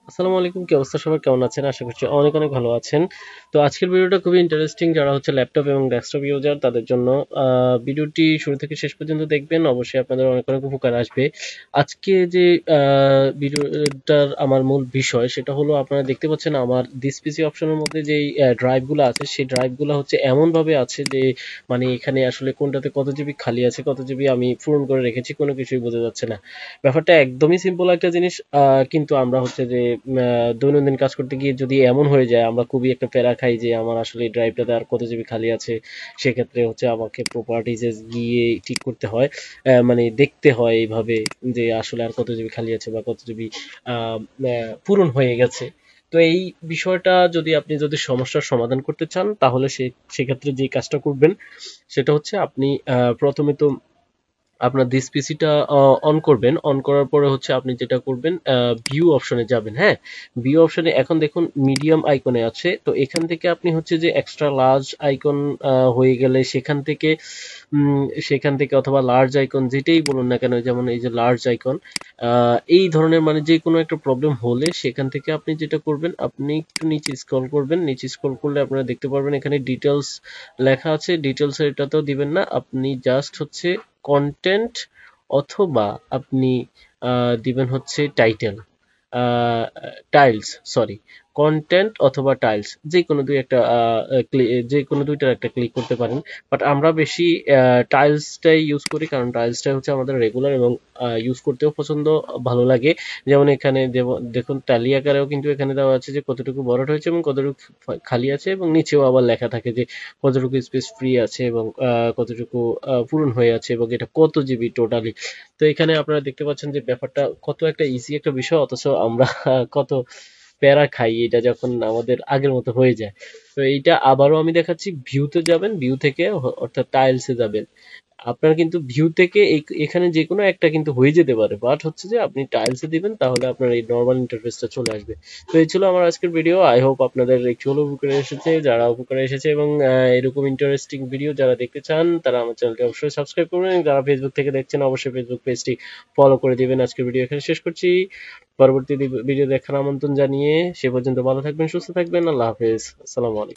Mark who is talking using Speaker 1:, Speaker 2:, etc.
Speaker 1: আসসালামু আলাইকুম, কি অবস্থা সবার? কেমন আছেন? আশা করছি অনেক অনেক ভালো আছেন। তো আজকের ভিডিওটা খুবই ইন্টারেস্টিং। যারা হচ্ছে ল্যাপটপ এবং ডেস্কটপ ইউজার তাদের জন্য ভিডিওটি শুরু থেকে শেষ পর্যন্ত দেখবেন, অবশ্যই আপনাদের অনেক অনেক উপকার আসবে। আজকে যে ভিডিওটার আমার মূল বিষয় সেটা হলো, আপনারা দেখতে পাচ্ছেন আমার দিস পিসি অপশনের মধ্যে যে ড্রাইভগুলো আছে, সেই ড্রাইভগুলো হচ্ছে এমনভাবে আছে যে মানে এখানে আসলে কোনটাতে কত জিবি খালি আছে, কত জিবি আমি পূরণ করে রেখেছি, কোনো কিছুই বোঝা যাচ্ছে না। ব্যাপারটা একদমই সিম্পল একটা জিনিস, কিন্তু আমরা হচ্ছে যে দৈনন্দিন কাজ করতে গিয়ে যদি এমন হয়ে যায়, আমরা খুবই একটা প্যারা খাই যে আমার আসলে এই ড্রাইভটাতে আর কত জিবি খালি আছে। সেক্ষেত্রে হচ্ছে আমাকে প্রপার্টিজে গিয়ে ঠিক করতে হয়, মানে দেখতে হয় এইভাবে যে আসলে আর কত জিবি খালি আছে বা কত জিবি পূরণ হয়ে গেছে। তো এই বিষয়টা যদি আপনি যদি সমস্যার সমাধান করতে চান, তাহলে সেক্ষেত্রে যে কাজটা করবেন সেটা হচ্ছে আপনি প্রথমে তো আপনার দিস পিসিটা অন করবেন। অন করার পরে হচ্ছে আপনি যেটা করবেন, ভিউ অপশনে যাবেন। হ্যাঁ, ভিউ অপশনে এখন দেখুন মিডিয়াম আইকনে আছে, তো এখান থেকে আপনি হচ্ছে যে এক্সট্রা লার্জ আইকন হয়ে গেলে সেখান থেকে অথবা লার্জ আইকন যেটাই বলুন না কেন, যেমন এই যে লার্জ আইকন, এই ধরনের মানে যে কোনো একটা প্রবলেম হলে সেখান থেকে আপনি যেটা করবেন, আপনি একটু নিচে স্ক্রল করবেন। নিচে স্ক্রল করলে আপনারা দেখতে পারবেন এখানে ডিটেলস লেখা আছে। ডিটেলস এটাতেও দিবেন না, আপনি জাস্ট হচ্ছে কন্টেন্ট, অথবা আপনি দিবেন হচ্ছে টাইটেল, টাইলস, সরি, কন্টেন্ট অথবা টাইলস, যে কোনো দুই একটা যে কোনো দুইটার একটা ক্লিক করতে পারেন। বাট আমরা বেশি টাইলসটাই ইউজ করি, কারণ টাইলসটাই হচ্ছে আমাদের রেগুলার এবং ইউজ করতেও পছন্দ, ভালো লাগে। যেমন এখানে দেখুন ট্যালি আকারেও কিন্তু এখানে দেওয়া আছে যে কতটুকু বড় হয়েছে এবং কতটুকু খালি আছে, এবং নিচেও আবার লেখা থাকে যে কতটুকু স্পেস ফ্রি আছে এবং কতটুকু পূরণ হয়ে আছে এবং এটা কত জিবি টোটালি। তো এখানে আপনারা দেখতে পাচ্ছেন যে ব্যাপারটা কত একটা ইজি একটা বিষয়, অথচ আমরা কত প্যারা খাই এটা যখন আমাদের আগের মতো হয়ে যায়। তো এইটা আবারও আমি দেখাচ্ছি, ভিউতে যাবেন, ভিউ থেকে অর্থাৎ টাইলসে যাবেন। আপনার কিন্তু ভিউ থেকে এখানে যে কোনো একটা কিন্তু হয়ে যেতে পারে, বাট হচ্ছে যে আপনি টাইলসে দিবেন, তাহলে আপনার এই নর্মাল ইন্টারফেসটা চলে আসবে। তো এই ছিল আমার আজকের ভিডিও। আই হোপ আপনাদের একটু হলেও উপকারে এসেছে। যারা উপকারে এসেছে এবং এরকম ইন্টারেস্টিং ভিডিও যারা দেখতে চান, তারা আমার চ্যানেলটি অবশ্যই সাবস্ক্রাইব করবেন, এবং যারা ফেসবুক থেকে দেখছেন অবশ্যই ফেসবুক পেজটি ফলো করে দিবেন। আজকের ভিডিও এখানে শেষ করছি। পরবর্তী ভিডিও দেখার আমন্ত্রণ জানিয়ে সে পর্যন্ত ভালো থাকবেন, সুস্থ থাকবেন। আল্লাহ হাফেজ, আসসালামু আলাইকুম।